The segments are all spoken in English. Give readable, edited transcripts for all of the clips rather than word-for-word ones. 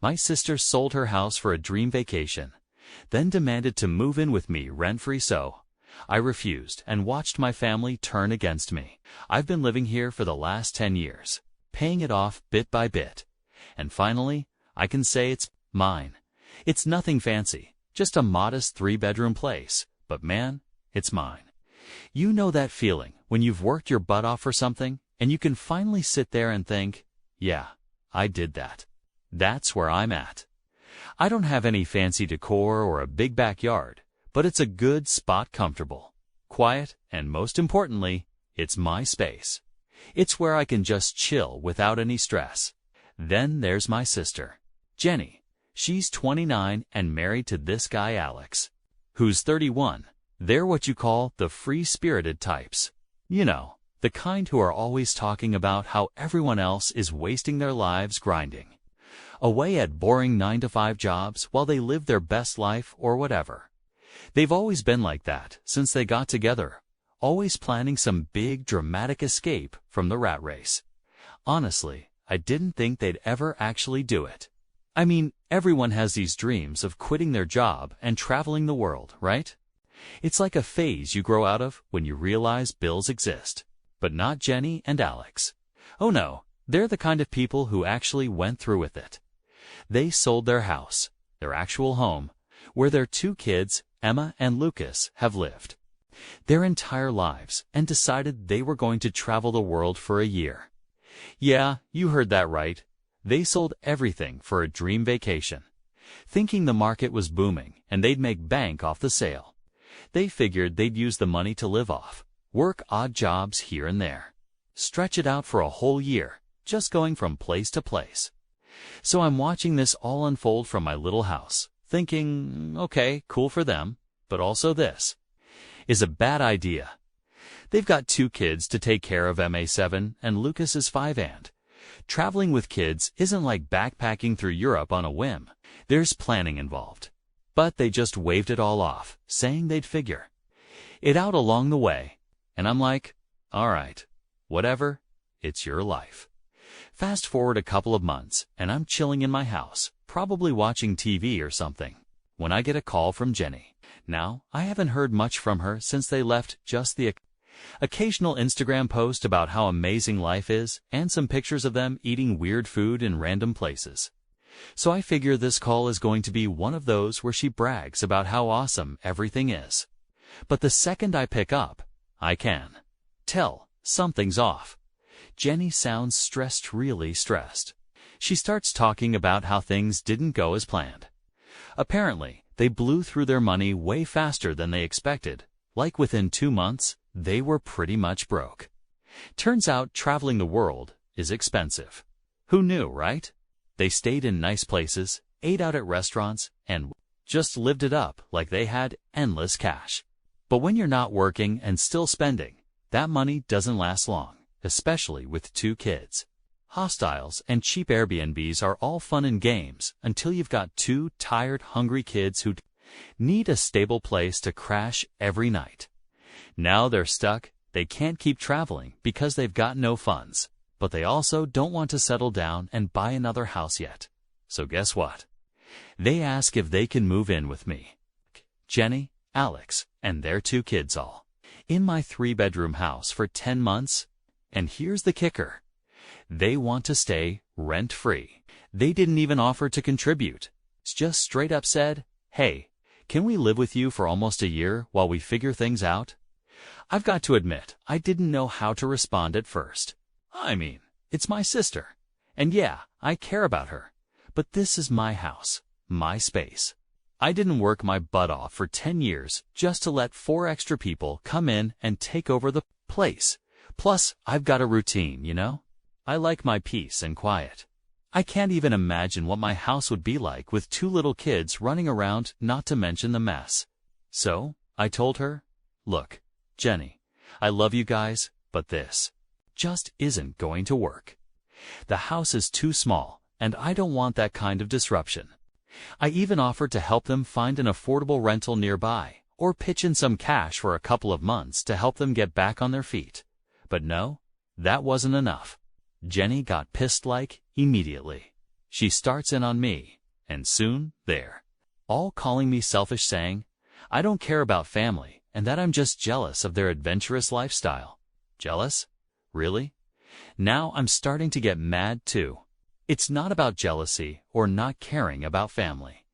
My sister sold her house for a dream vacation, then demanded to move in with me rent-free, so I refused and watched my family turn against me. I've been living here for the last 10 years, paying it off bit by bit, and finally, I can say it's mine. It's nothing fancy, just a modest 3-bedroom place, but man, it's mine. You know that feeling when you've worked your butt off for something and you can finally sit there and think, yeah, I did that. That's where I'm at. I don't have any fancy decor or a big backyard, but it's a good spot, comfortable, quiet, and most importantly, it's my space. It's where I can just chill without any stress. Then there's my sister, Jenny. She's 29 and married to this guy Alex, who's 31. They're what you call the free-spirited types. You know, the kind who are always talking about how everyone else is wasting their lives grinding away at boring 9-to-5 jobs while they live their best life or whatever. They've always been like that since they got together, always planning some big dramatic escape from the rat race. Honestly, I didn't think they'd ever actually do it. I mean, everyone has these dreams of quitting their job and traveling the world, right? It's like a phase you grow out of when you realize bills exist. But not Jenny and Alex. Oh no, they're the kind of people who actually went through with it. They sold their house, their actual home, where their 2 kids, Emma and Lucas, have lived their entire lives, and decided they were going to travel the world for a year. Yeah, you heard that right. They sold everything for a dream vacation, thinking the market was booming and they'd make bank off the sale. They figured they'd use the money to live off, work odd jobs here and there, stretch it out for a whole year, just going from place to place. So I'm watching this all unfold from my little house, thinking, okay, cool for them, but also this is a bad idea. They've got 2 kids to take care of. Emma 7 and Lucas is 5, and traveling with kids isn't like backpacking through Europe on a whim. There's planning involved. But they just waved it all off, saying they'd figure it out along the way. And I'm like, all right, whatever, it's your life. Fast forward a couple of months, and I'm chilling in my house, probably watching TV or something, when I get a call from Jenny. Now, I haven't heard much from her since they left, just the occasional Instagram post about how amazing life is, and some pictures of them eating weird food in random places. So I figure this call is going to be one of those where she brags about how awesome everything is. But the second I pick up, I can tell something's off. Jenny sounds stressed, really stressed. She starts talking about how things didn't go as planned. Apparently, they blew through their money way faster than they expected. Like within 2 months, they were pretty much broke. Turns out traveling the world is expensive. Who knew, right? They stayed in nice places, ate out at restaurants, and just lived it up like they had endless cash. But when you're not working and still spending, that money doesn't last long, especially with 2 kids. Hostels and cheap Airbnbs are all fun and games until you've got 2 tired, hungry kids who need a stable place to crash every night. Now they're stuck. They can't keep traveling because they've got no funds. But they also don't want to settle down and buy another house yet. So guess what? They ask if they can move in with me, Jenny, Alex, and their 2 kids all in my 3-bedroom house for 10 months. And here's the kicker. They want to stay rent-free. They didn't even offer to contribute. It's just straight up said, hey, can we live with you for almost a year while we figure things out? I've got to admit, I didn't know how to respond at first. I mean, it's my sister. And yeah, I care about her. But this is my house, my space. I didn't work my butt off for 10 years just to let 4 extra people come in and take over the place. Plus, I've got a routine, you know? I like my peace and quiet. I can't even imagine what my house would be like with 2 little kids running around, not to mention the mess. So, I told her, look, Jenny, I love you guys, but this just isn't going to work. The house is too small, and I don't want that kind of disruption. I even offered to help them find an affordable rental nearby, or pitch in some cash for a couple of months to help them get back on their feet. But no, that wasn't enough. Jenny got pissed like immediately. she starts in on me, and soon, they're all calling me selfish, saying I don't care about family and that I'm just jealous of their adventurous lifestyle. Jealous? Really? Now I'm starting to get mad too. It's not about jealousy or not caring about family.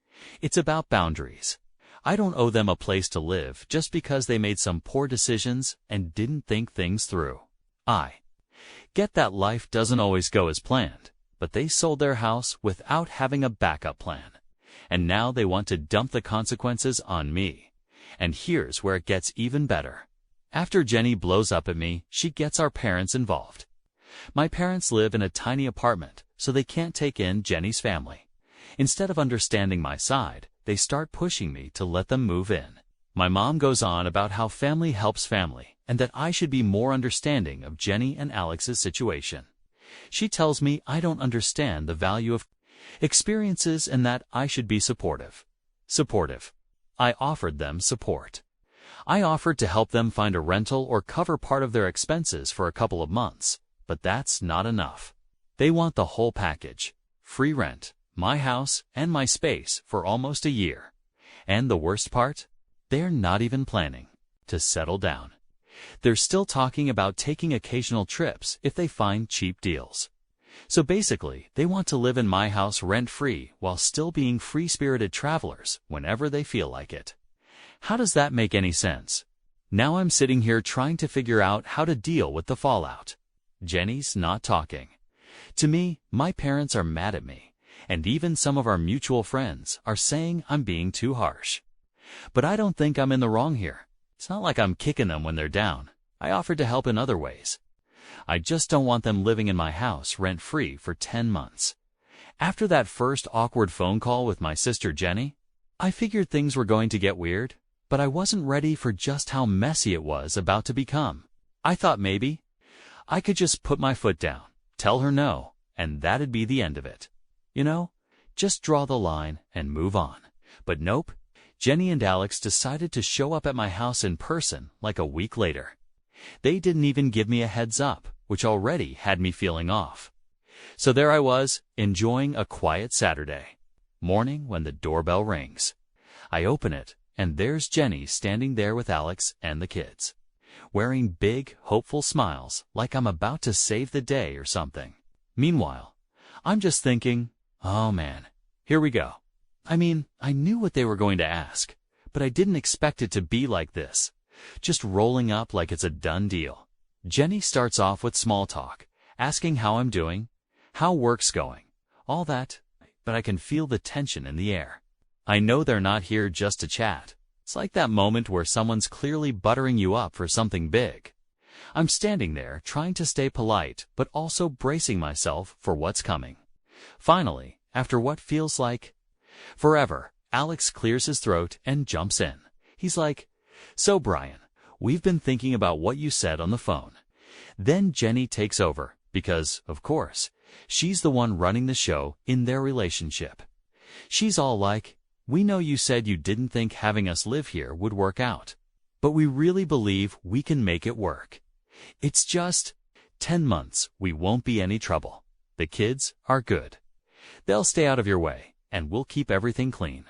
It's about boundaries. I don't owe them a place to live just because they made some poor decisions and didn't think things through. I get that life doesn't always go as planned, but they sold their house without having a backup plan. And now they want to dump the consequences on me. And here's where it gets even better. After Jenny blows up at me, she gets our parents involved. My parents live in a tiny apartment, so they can't take in Jenny's family. Instead of understanding my side, they start pushing me to let them move in. My mom goes on about how family helps family and that I should be more understanding of Jenny and Alex's situation. She tells me I don't understand the value of experiences and that I should be supportive. Supportive. I offered them support. I offered to help them find a rental or cover part of their expenses for a couple of months, but that's not enough. They want the whole package. Free rent, my house, and my space for almost a year. And the worst part? They're not even planning to settle down. They're still talking about taking occasional trips if they find cheap deals. So basically, they want to live in my house rent-free while still being free-spirited travelers whenever they feel like it. How does that make any sense? Now I'm sitting here trying to figure out how to deal with the fallout. Jenny's not talking. To me, my parents are mad at me, and even some of our mutual friends are saying I'm being too harsh. But I don't think I'm in the wrong here. It's not like I'm kicking them when they're down. I offered to help in other ways. I just don't want them living in my house rent-free for 10 months. After that first awkward phone call with my sister Jenny, I figured things were going to get weird, but I wasn't ready for just how messy it was about to become. I thought maybe I could just put my foot down, tell her no, and that'd be the end of it. You know, just draw the line and move on. But nope, Jenny and Alex decided to show up at my house in person like a week later. They didn't even give me a heads up, which already had me feeling off. So there I was, enjoying a quiet Saturday morning when the doorbell rings. I open it, and there's Jenny standing there with Alex and the kids, wearing big, hopeful smiles like I'm about to save the day or something. Meanwhile, I'm just thinking, oh man, here we go. I mean, I knew what they were going to ask, but I didn't expect it to be like this, just rolling up like it's a done deal. Jenny starts off with small talk, asking how I'm doing, how work's going, all that, but I can feel the tension in the air. I know they're not here just to chat. It's like that moment where someone's clearly buttering you up for something big. I'm standing there trying to stay polite, but also bracing myself for what's coming. Finally, after what feels like forever, Alex clears his throat and jumps in. He's like, "So Brian, we've been thinking about what you said on the phone." Then Jenny takes over, because, of course, she's the one running the show in their relationship. She's all like, "We know you said you didn't think having us live here would work out, but we really believe we can make it work. It's just 10 months, we won't be any trouble. The kids are good. They'll stay out of your way, and we'll keep everything clean."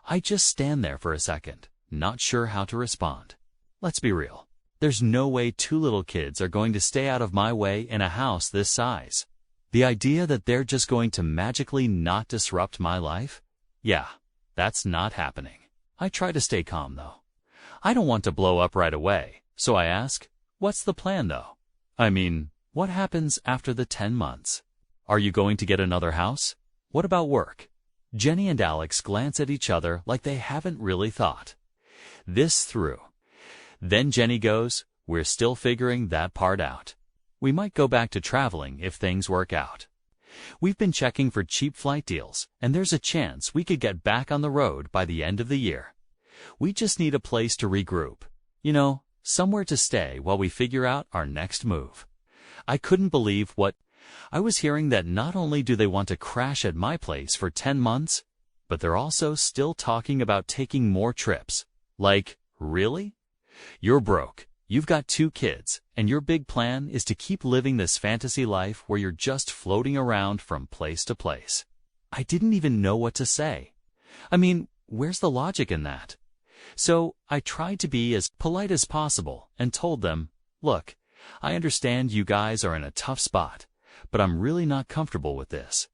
I just stand there for a second, not sure how to respond. Let's be real. There's no way 2 little kids are going to stay out of my way in a house this size. The idea that they're just going to magically not disrupt my life? Yeah, that's not happening. I try to stay calm, though. I don't want to blow up right away, so I ask, what's the plan, though? I mean, what happens after the 10 months? Are you going to get another house? What about work? Jenny and Alex glance at each other like they haven't really thought this through. Then Jenny goes, "We're still figuring that part out. We might go back to traveling if things work out. We've been checking for cheap flight deals, and there's a chance we could get back on the road by the end of the year. We just need a place to regroup. You know, somewhere to stay while we figure out our next move." I couldn't believe what I was hearing, that not only do they want to crash at my place for 10 months, but they're also still talking about taking more trips. Like, really? You're broke. You've got 2 kids, and your big plan is to keep living this fantasy life where you're just floating around from place to place. I didn't even know what to say. I mean, where's the logic in that? So I tried to be as polite as possible and told them, look, I understand you guys are in a tough spot, but I'm really not comfortable with this.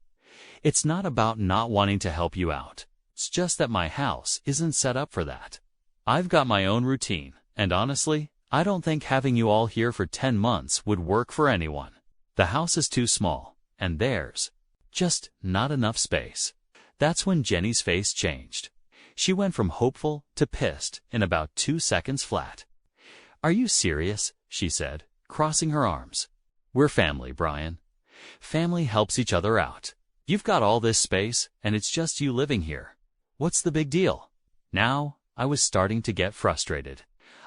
It's not about not wanting to help you out. It's just that my house isn't set up for that. I've got my own routine, and honestly, I don't think having you all here for 10 months would work for anyone. The house is too small, and there's just not enough space. That's when Jenny's face changed. She went from hopeful to pissed in about 2 seconds flat. Are you serious? She said, crossing her arms. We're family, Brian. Family helps each other out. You've got all this space, and it's just you living here. What's the big deal? Now, I was starting to get frustrated.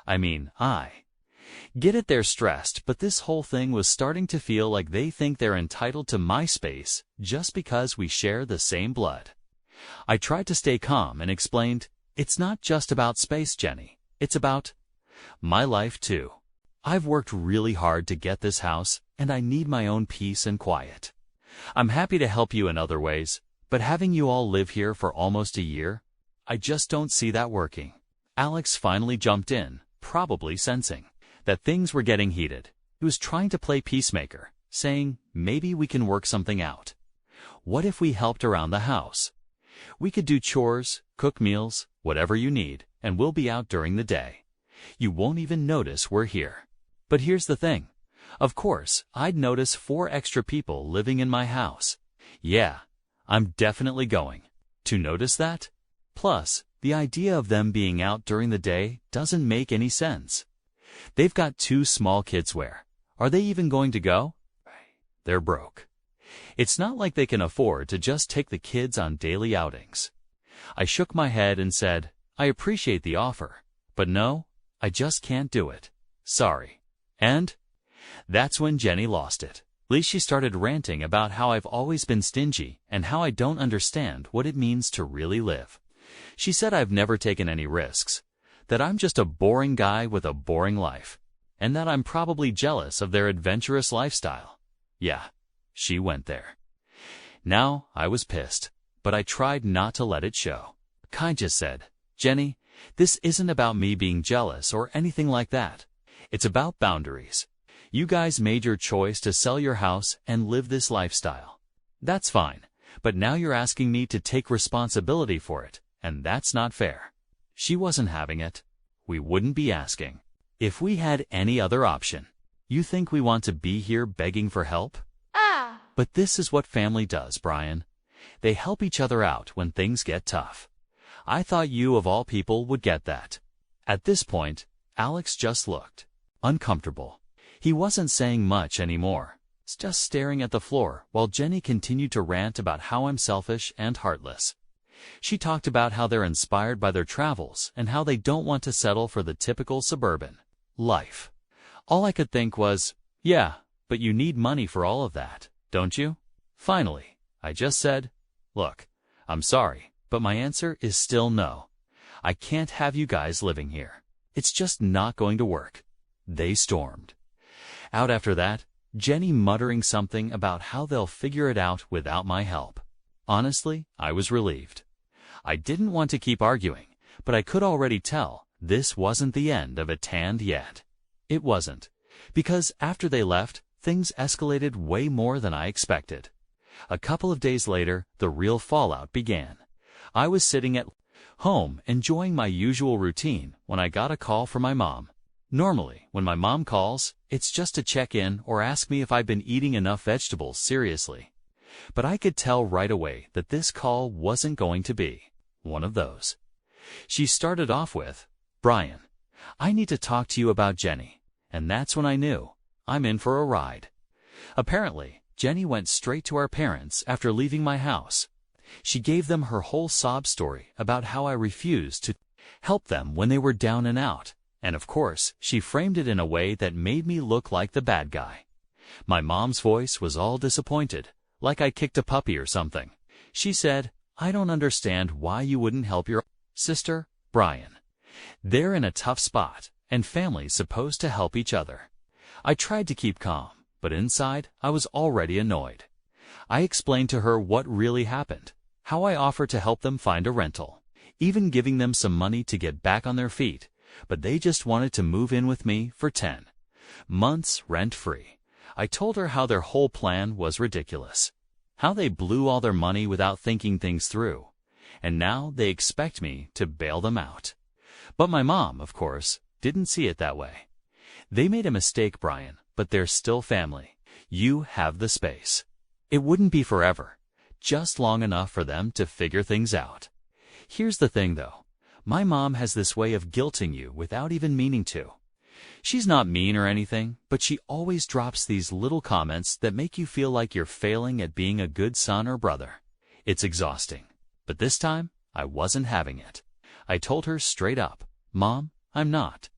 I get it, they're stressed, but this whole thing was starting to feel like they think they're entitled to my space just because we share the same blood. I tried to stay calm and explained, it's not just about space, Jenny. It's about my life too. I've worked really hard to get this house, and I need my own peace and quiet. I'm happy to help you in other ways, but having you all live here for almost a year, I just don't see that working. Alex finally jumped in, probably sensing that things were getting heated. He was trying to play peacemaker, saying, maybe we can work something out. What if we helped around the house? We could do chores, cook meals, whatever you need, and we'll be out during the day. You won't even notice we're here. But here's the thing. Of course, I'd notice 4 extra people living in my house. Yeah, I'm definitely going to notice that. Plus, the idea of them being out during the day doesn't make any sense. They've got 2 small kids. Where are they even going to go? They're broke. It's not like they can afford to just take the kids on daily outings. I shook my head and said, I appreciate the offer, but no, I just can't do it. Sorry. And that's when Jenny lost it. At least she started ranting about how I've always been stingy and how I don't understand what it means to really live. She said I've never taken any risks, that I'm just a boring guy with a boring life, and that I'm probably jealous of their adventurous lifestyle. Yeah, she went there. Now I was pissed, but I tried not to let it show. I just said, Jenny, this isn't about me being jealous or anything like that. It's about boundaries. You guys made your choice to sell your house and live this lifestyle. That's fine, but now you're asking me to take responsibility for it, and that's not fair. She wasn't having it. We wouldn't be asking if we had any other option. You think we want to be here begging for help? But this is what family does, Brian. They help each other out when things get tough. I thought you, of all people, would get that. At this point, Alex just looked uncomfortable. He wasn't saying much anymore, just staring at the floor while Jenny continued to rant about how I'm selfish and heartless. She talked about how they're inspired by their travels and how they don't want to settle for the typical suburban life. All I could think was, yeah, but you need money for all of that, don't you? Finally, I just said, look, I'm sorry, but my answer is still no. I can't have you guys living here. It's just not going to work. They stormed out after that, Jenny muttering something about how they'll figure it out without my help. Honestly, I was relieved. I didn't want to keep arguing, but I could already tell this wasn't the end of it and yet. It wasn't, because after they left, things escalated way more than I expected. A couple of days later, the real fallout began. I was sitting at home enjoying my usual routine when I got a call from my mom. Normally, when my mom calls, it's just to check in or ask me if I've been eating enough vegetables seriously. But I could tell right away that this call wasn't going to be one of those. She started off with, Brian, I need to talk to you about Jenny. And that's when I knew I'm in for a ride. Apparently, Jenny went straight to our parents after leaving my house. She gave them her whole sob story about how I refused to help them when they were down and out. And of course, she framed it in a way that made me look like the bad guy. My mom's voice was all disappointed, like I kicked a puppy or something. She said, I don't understand why you wouldn't help your sister, Brian. They're in a tough spot, and families supposed to help each other. I tried to keep calm, but inside I was already annoyed. I explained to her what really happened, how I offered to help them find a rental, even giving them some money to get back on their feet, but they just wanted to move in with me for 10 months rent-free. I told her how their whole plan was ridiculous, how they blew all their money without thinking things through, and now they expect me to bail them out. But my mom, of course, didn't see it that way. They made a mistake, Brian, but they're still family. You have the space. It wouldn't be forever, just long enough for them to figure things out. Here's the thing, though. My mom has this way of guilting you without even meaning to. She's not mean or anything, but she always drops these little comments that make you feel like you're failing at being a good son or brother. It's exhausting. But this time, I wasn't having it. I told her straight up, Mom, I'm not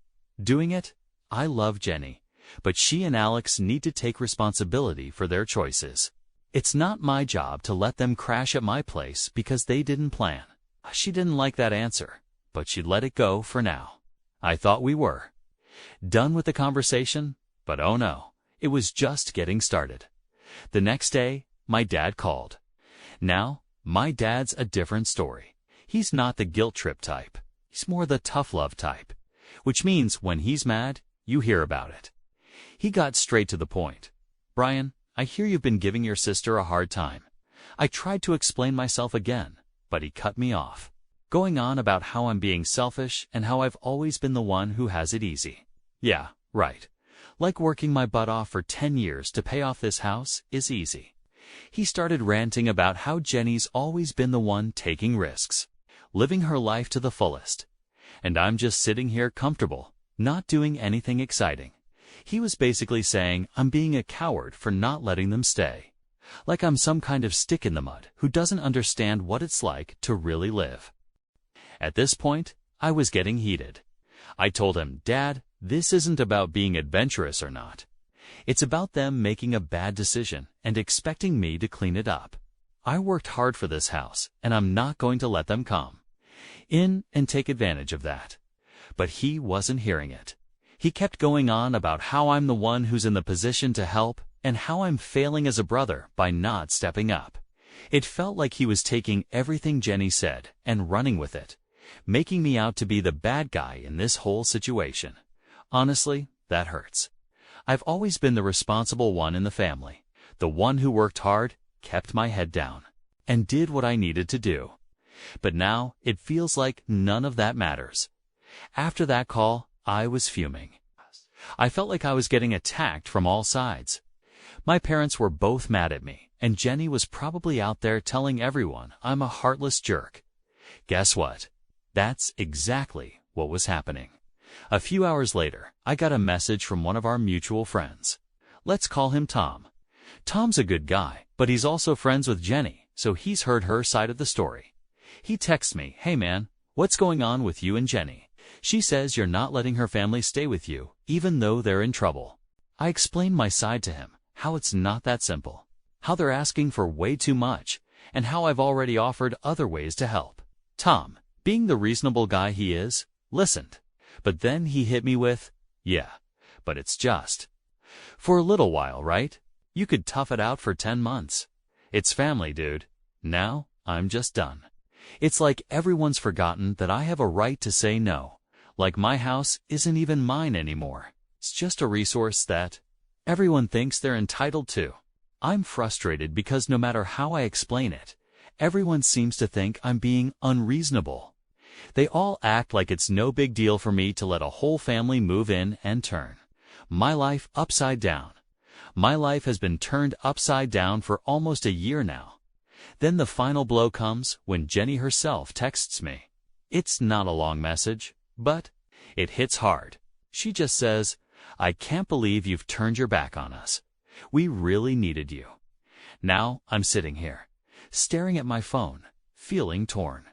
doing it. I love Jenny, but she and Alex need to take responsibility for their choices. It's not my job to let them crash at my place because they didn't plan. She didn't like that answer, but she let it go for now. I thought we were done with the conversation, but oh no, it was just getting started. The next day, my dad called. Now, my dad's a different story. He's not the guilt trip type. He's more the tough love type, which means when he's mad, you hear about it. He got straight to the point. Brian, I hear you've been giving your sister a hard time. I tried to explain myself again, but he cut me off, going on about how I'm being selfish and how I've always been the one who has it easy. Yeah, right. Like working my butt off for 10 years to pay off this house is easy. He started ranting about how Jenny's always been the one taking risks, living her life to the fullest. And I'm just sitting here comfortable, not doing anything exciting. He was basically saying I'm being a coward for not letting them stay. Like I'm some kind of stick in the mud who doesn't understand what it's like to really live. At this point, I was getting heated. I told him, Dad, this isn't about being adventurous or not. It's about them making a bad decision and expecting me to clean it up. I worked hard for this house, and I'm not going to let them come in and take advantage of that. But he wasn't hearing it. He kept going on about how I'm the one who's in the position to help and how I'm failing as a brother by not stepping up. It felt like he was taking everything Jenny said and running with it, making me out to be the bad guy in this whole situation. Honestly, that hurts. I've always been the responsible one in the family, the one who worked hard, kept my head down, and did what I needed to do. But now it feels like none of that matters. After that call, I was fuming. I felt like I was getting attacked from all sides. My parents were both mad at me, and Jenny was probably out there telling everyone I'm a heartless jerk. Guess what? That's exactly what was happening. A few hours later, I got a message from one of our mutual friends. Let's call him Tom. Tom's a good guy, but he's also friends with Jenny, so he's heard her side of the story. He texts me, Hey man, what's going on with you and Jenny? She says you're not letting her family stay with you, even though they're in trouble. I explained my side to him, how it's not that simple, how they're asking for way too much, and how I've already offered other ways to help. Tom, being the reasonable guy he is, listened. But then he hit me with, yeah, but it's just for a little while, right? You could tough it out for 10 months. It's family, dude. Now, I'm just done. It's like everyone's forgotten that I have a right to say no. Like my house isn't even mine anymore. It's just a resource that everyone thinks they're entitled to. I'm frustrated because no matter how I explain it, everyone seems to think I'm being unreasonable. They all act like it's no big deal for me to let a whole family move in and turn my life upside down. My life has been turned upside down for almost a year now. Then the final blow comes when Jenny herself texts me. It's not a long message, but it hits hard. She just says, I can't believe you've turned your back on us. We really needed you. Now I'm sitting here, staring at my phone, feeling torn.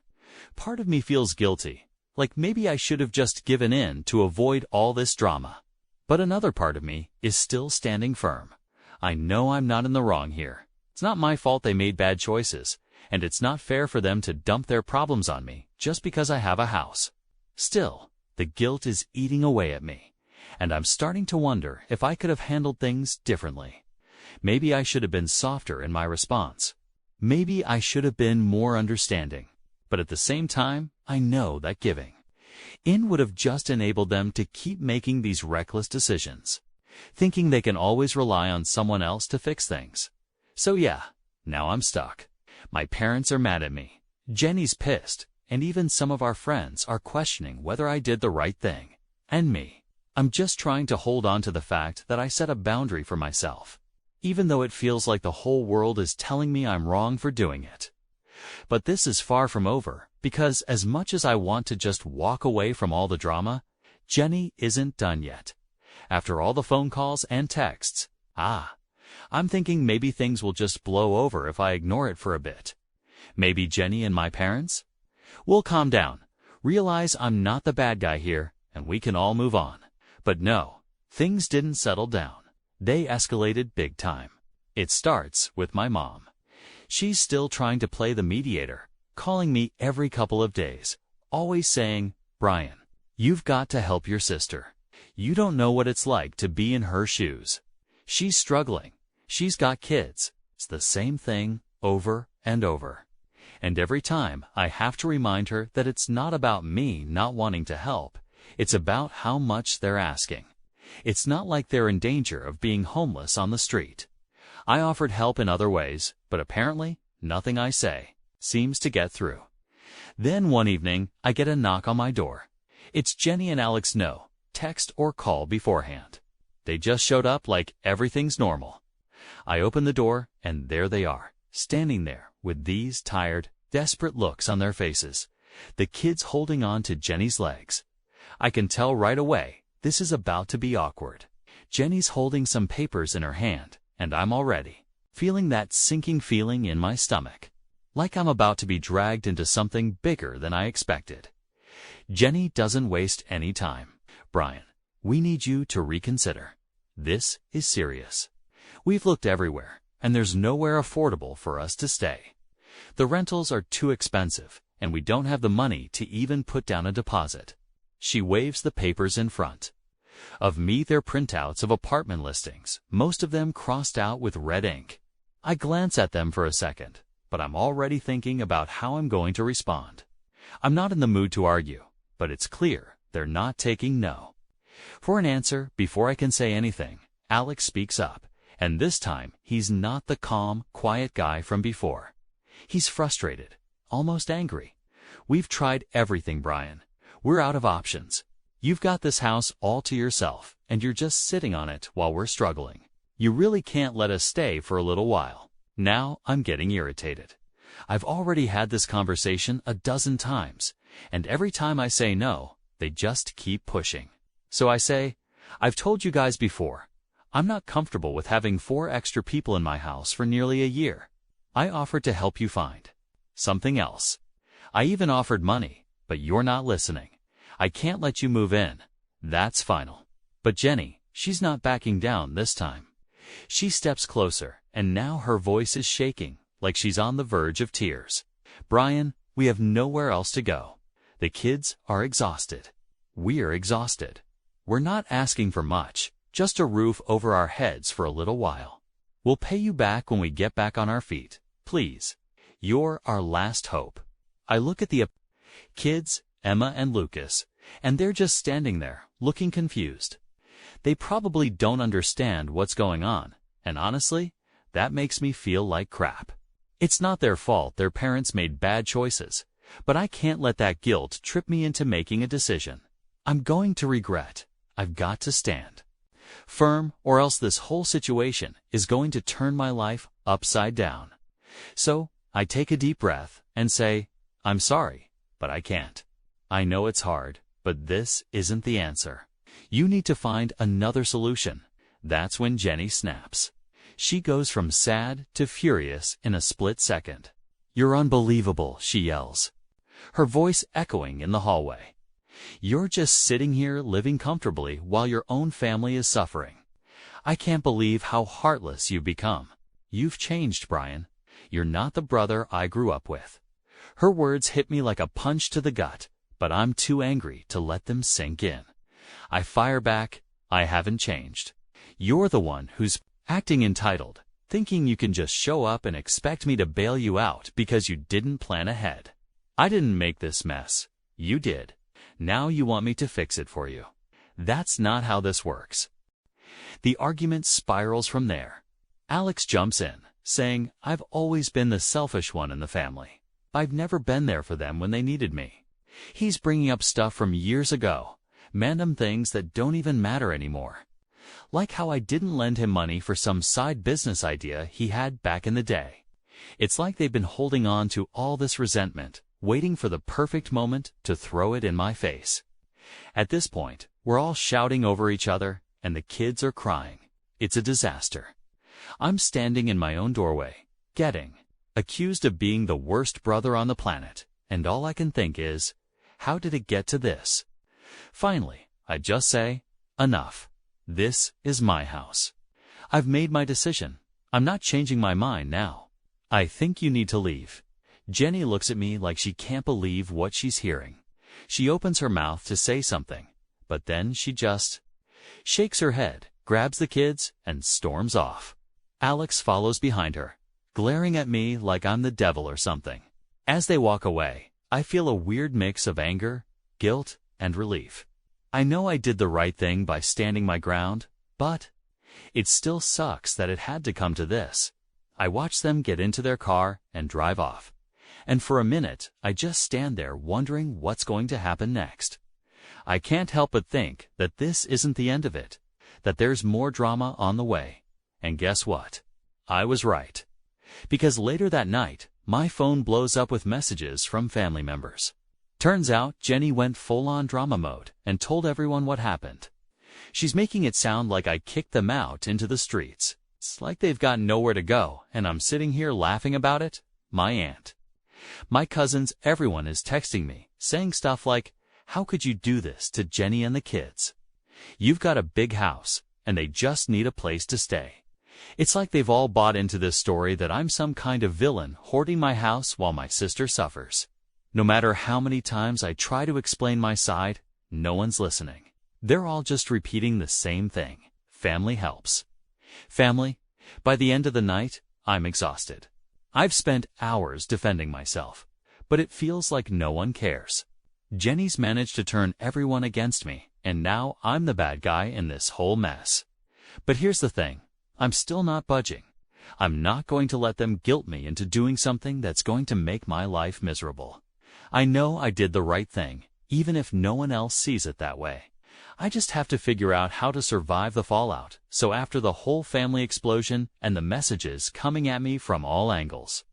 Part of me feels guilty, like maybe I should have just given in to avoid all this drama. But another part of me is still standing firm. I know I'm not in the wrong here. It's not my fault they made bad choices, and it's not fair for them to dump their problems on me just because I have a house. Still, The guilt is eating away at me, and I'm starting to wonder if I could have handled things differently. Maybe I should have been softer in my response. Maybe I should have been more understanding. But at the same time, I know that giving in would have just enabled them to keep making these reckless decisions, thinking they can always rely on someone else to fix things. So yeah, now I'm stuck. My parents are mad at me. Jenny's pissed, and even some of our friends are questioning whether I did the right thing. And me, I'm just trying to hold on to the fact that I set a boundary for myself, even though it feels like the whole world is telling me I'm wrong for doing it. But this is far from over, because as much as I want to just walk away from all the drama, Jenny isn't done yet. After all the phone calls and texts, I'm thinking maybe things will just blow over if I ignore it for a bit. Maybe Jenny and my parents will calm down, realize I'm not the bad guy here, and we can all move on. But no, things didn't settle down. They escalated big time. It starts with my mom. She's still trying to play the mediator, calling me every couple of days, always saying, "Brian, you've got to help your sister. You don't know what it's like to be in her shoes. She's struggling. She's got kids." It's the same thing over and over. And every time I have to remind her that it's not about me not wanting to help. It's about how much they're asking. It's not like they're in danger of being homeless on the street. I offered help in other ways, but apparently nothing I say seems to get through. Then one evening, I get a knock on my door. It's Jenny and Alex. No text or call beforehand. They just showed up like everything's normal. I open the door, and there they are, standing there with these tired, desperate looks on their faces, the kids holding on to Jenny's legs. I can tell right away this is about to be awkward. Jenny's holding some papers in her hand, and I'm already feeling that sinking feeling in my stomach, like I'm about to be dragged into something bigger than I expected. Jenny doesn't waste any time. "Brian, we need you to reconsider. This is serious. We've looked everywhere, and there's nowhere affordable for us to stay. The rentals are too expensive, and we don't have the money to even put down a deposit." She waves the papers in front of me. They're printouts of apartment listings, most of them crossed out with red ink. I glance at them for a second, but I'm already thinking about how I'm going to respond. I'm not in the mood to argue, but it's clear they're not taking no for an answer. Before I can say anything, Alex speaks up, and this time he's not the calm, quiet guy from before. He's frustrated, almost angry. "We've tried everything, Brian. We're out of options. You've got this house all to yourself, and you're just sitting on it while we're struggling. You really can't let us stay for a little while." Now I'm getting irritated. I've already had this conversation a dozen times, and every time I say no, they just keep pushing. So I say, "I've told you guys before, I'm not comfortable with having 4 extra people in my house for nearly a year. I offered to help you find something else. I even offered money, but you're not listening. I can't let you move in. That's final." But Jenny, she's not backing down this time. She steps closer, and now her voice is shaking, like she's on the verge of tears. "Brian, we have nowhere else to go. The kids are exhausted. We're exhausted. We're not asking for much, just a roof over our heads for a little while. We'll pay you back when we get back on our feet. Please. You're our last hope." I look at the kids, Emma and Lucas, and they're just standing there, looking confused. They probably don't understand what's going on, and honestly, that makes me feel like crap. It's not their fault their parents made bad choices, but I can't let that guilt trip me into making a decision I'm going to regret. I've got to stand firm, or else this whole situation is going to turn my life upside down. So I take a deep breath and say, "I'm sorry, but I can't. I know it's hard, but this isn't the answer. You need to find another solution." That's when Jenny snaps. She goes from sad to furious in a split second. "You're unbelievable," she yells, her voice echoing in the hallway. "You're just sitting here living comfortably while your own family is suffering. I can't believe how heartless you've become. You've changed, Brian. You're not the brother I grew up with." Her words hit me like a punch to the gut, but I'm too angry to let them sink in. I fire back, I haven't changed. You're the one who's acting entitled, thinking you can just show up and expect me to bail you out because you didn't plan ahead. I didn't make this mess. You did. Now you want me to fix it for you. That's not how this works. The argument spirals from there. Alex jumps in, saying, I've always been the selfish one in the family. I've never been there for them when they needed me. He's bringing up stuff from years ago, random things that don't even matter anymore. Like how I didn't lend him money for some side business idea he had back in the day. It's like they've been holding on to all this resentment, waiting for the perfect moment to throw it in my face. At this point, we're all shouting over each other, and the kids are crying. It's a disaster. I'm standing in my own doorway, getting accused of being the worst brother on the planet, and all I can think is, how did it get to this? Finally, I just say, enough. This is my house. I've made my decision. I'm not changing my mind now. I think you need to leave. Jenny looks at me like she can't believe what she's hearing. She opens her mouth to say something, but then she just shakes her head, grabs the kids, and storms off. Alex follows behind her, glaring at me like I'm the devil or something. As they walk away, I feel a weird mix of anger, guilt, and relief. I know I did the right thing by standing my ground, but it still sucks that it had to come to this. I watch them get into their car and drive off. And for a minute, I just stand there wondering what's going to happen next. I can't help but think that this isn't the end of it, that there's more drama on the way. And guess what? I was right. Because later that night, my phone blows up with messages from family members. Turns out Jenny went full-on drama mode and told everyone what happened. She's making it sound like I kicked them out into the streets. It's like they've got nowhere to go, and I'm sitting here laughing about it. My aunt, my cousins, everyone is texting me, saying stuff like, how could you do this to Jenny and the kids? You've got a big house, and they just need a place to stay. It's like they've all bought into this story that I'm some kind of villain hoarding my house while my sister suffers. No matter how many times I try to explain my side, no one's listening. They're all just repeating the same thing. Family helps. Family. By the end of the night, I'm exhausted. I've spent hours defending myself, but it feels like no one cares. Jenny's managed to turn everyone against me, and now I'm the bad guy in this whole mess. But here's the thing. I'm still not budging. I'm not going to let them guilt me into doing something that's going to make my life miserable. I know I did the right thing, even if no one else sees it that way. I just have to figure out how to survive the fallout, so after the whole family explosion and the messages coming at me from all angles,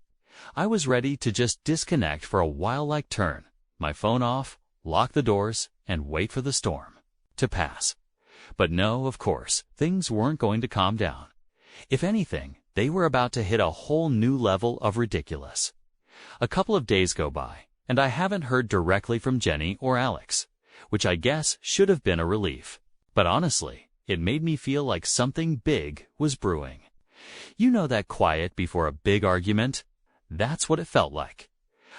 I was ready to just disconnect for a while-like turn, my phone off, lock the doors, and wait for the storm to pass. But no, of course, things weren't going to calm down. If anything, they were about to hit a whole new level of ridiculous. A couple of days go by, and I haven't heard directly from Jenny or Alex, which I guess should have been a relief. But honestly, it made me feel like something big was brewing. You know that quiet before a big argument? That's what it felt like.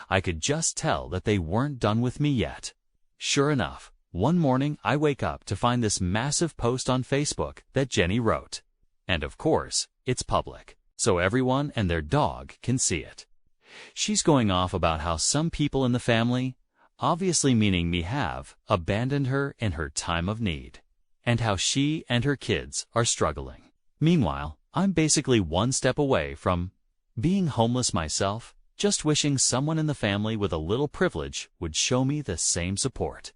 I could just tell that they weren't done with me yet. Sure enough, one morning I wake up to find this massive post on Facebook that Jenny wrote. And of course, it's public, so everyone and their dog can see it. She's going off about how some people in the family, obviously meaning me, have abandoned her in her time of need, and how she and her kids are struggling. Meanwhile, I'm basically one step away from being homeless myself, just wishing someone in the family with a little privilege would show me the same support.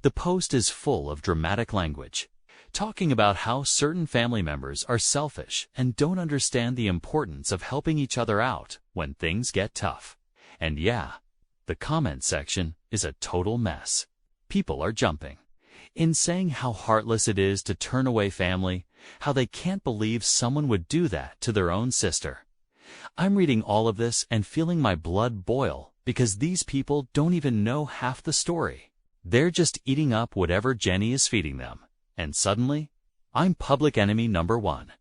The post is full of dramatic language, talking about how certain family members are selfish and don't understand the importance of helping each other out when things get tough. And yeah, the comment section is a total mess. People are jumping in, saying how heartless it is to turn away family, how they can't believe someone would do that to their own sister. I'm reading all of this and feeling my blood boil because these people don't even know half the story. They're just eating up whatever Jenny is feeding them. And suddenly, I'm public enemy number one.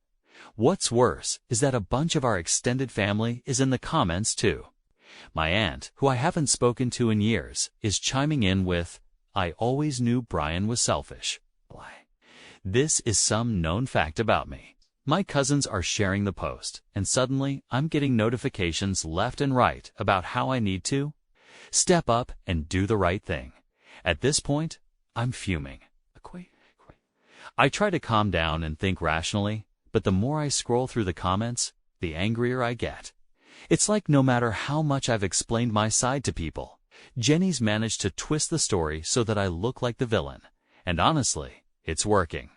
What's worse is that a bunch of our extended family is in the comments too. My aunt, who I haven't spoken to in years, is chiming in with, "I always knew Brian was selfish." This is some known fact about me. My cousins are sharing the post, and suddenly I'm getting notifications left and right about how I need to step up and do the right thing. At this point, I'm fuming. I try to calm down and think rationally, but the more I scroll through the comments, the angrier I get. It's like no matter how much I've explained my side to people, Jenny's managed to twist the story so that I look like the villain. And honestly, it's working.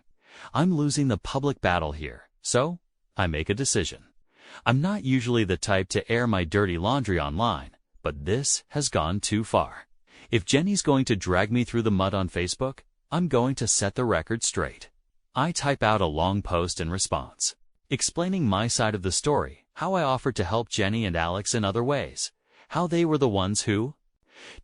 I'm losing the public battle here, so I make a decision. I'm not usually the type to air my dirty laundry online, but this has gone too far. If Jenny's going to drag me through the mud on Facebook, I'm going to set the record straight. I type out a long post in response, explaining my side of the story, how I offered to help Jenny and Alex in other ways, how they were the ones who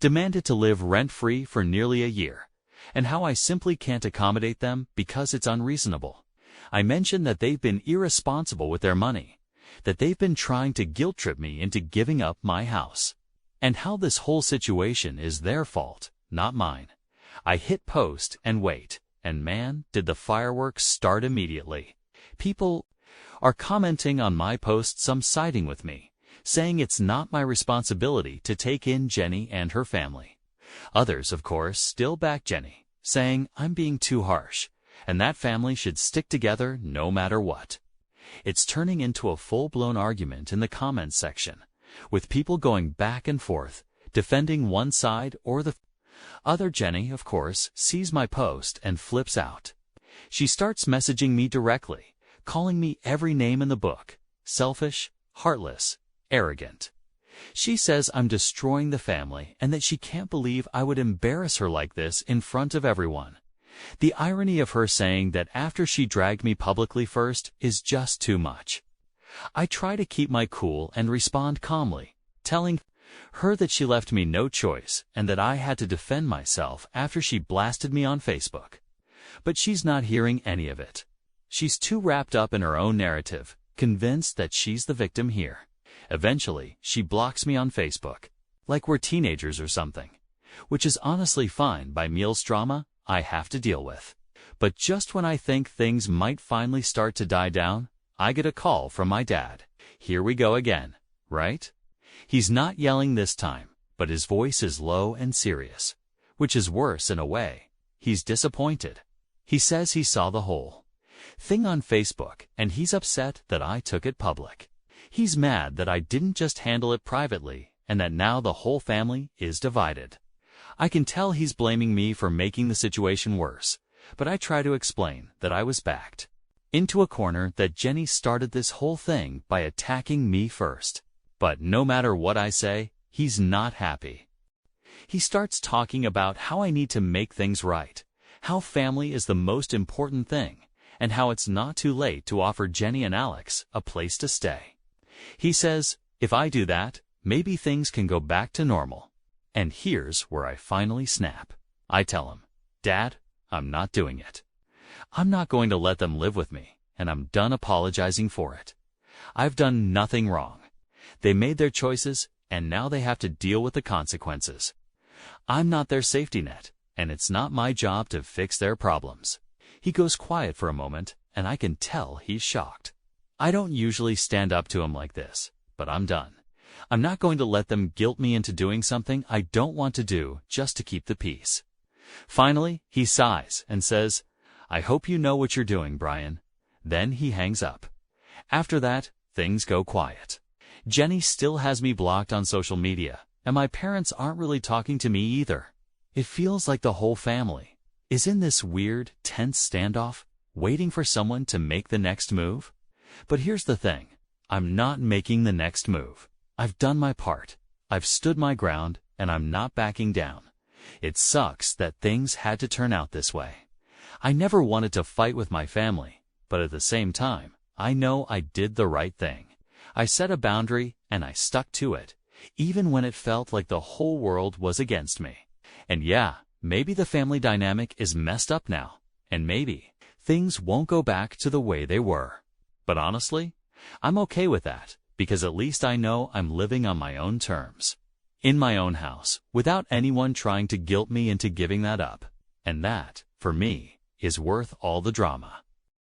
demanded to live rent-free for nearly a year, and how I simply can't accommodate them because it's unreasonable. I mention that they've been irresponsible with their money, that they've been trying to guilt-trip me into giving up my house, and how this whole situation is their fault, not mine. I hit post and wait, and man, did the fireworks start immediately. People are commenting on my post, some siding with me, saying it's not my responsibility to take in Jenny and her family. Others, of course, still back Jenny, saying I'm being too harsh, and that family should stick together no matter what. It's turning into a full-blown argument in the comments section, with people going back and forth, defending one side or the other. Jenny, of course, sees my post and flips out. She starts messaging me directly, calling me every name in the book: selfish, heartless, arrogant. She says I'm destroying the family and that she can't believe I would embarrass her like this in front of everyone. The irony of her saying that after she dragged me publicly first is just too much. I try to keep my cool and respond calmly, telling her that she left me no choice and that I had to defend myself after she blasted me on Facebook. But she's not hearing any of it. She's too wrapped up in her own narrative, convinced that she's the victim here. Eventually, she blocks me on Facebook, like we're teenagers or something, which is honestly fine by Meal's drama I have to deal with. But just when I think things might finally start to die down, I get a call from my dad. Here we go again, right? He's not yelling this time, but his voice is low and serious, which is worse in a way. He's disappointed. He says he saw the whole thing on Facebook, and he's upset that I took it public. He's mad that I didn't just handle it privately, and that now the whole family is divided. I can tell he's blaming me for making the situation worse, but I try to explain that I was backed into a corner, that Jenny started this whole thing by attacking me first. But no matter what I say, he's not happy. He starts talking about how I need to make things right, how family is the most important thing, and how it's not too late to offer Jenny and Alex a place to stay. He says, if I do that, maybe things can go back to normal. And here's where I finally snap. I tell him, Dad, I'm not doing it. I'm not going to let them live with me, and I'm done apologizing for it. I've done nothing wrong. They made their choices, and now they have to deal with the consequences. I'm not their safety net, and it's not my job to fix their problems. He goes quiet for a moment, and I can tell he's shocked. I don't usually stand up to him like this, but I'm done. I'm not going to let them guilt me into doing something I don't want to do just to keep the peace. Finally, he sighs and says, I hope you know what you're doing, Brian. Then he hangs up. After that, things go quiet. Jenny still has me blocked on social media, and my parents aren't really talking to me either. It feels like the whole family is in this weird, tense standoff, waiting for someone to make the next move. But here's the thing. I'm not making the next move. I've done my part. I've stood my ground, and I'm not backing down. It sucks that things had to turn out this way. I never wanted to fight with my family, but at the same time, I know I did the right thing. I set a boundary, and I stuck to it, even when it felt like the whole world was against me. And yeah, maybe the family dynamic is messed up now, and maybe things won't go back to the way they were. But honestly, I'm okay with that, because at least I know I'm living on my own terms, in my own house, without anyone trying to guilt me into giving that up. And that, for me, is worth all the drama.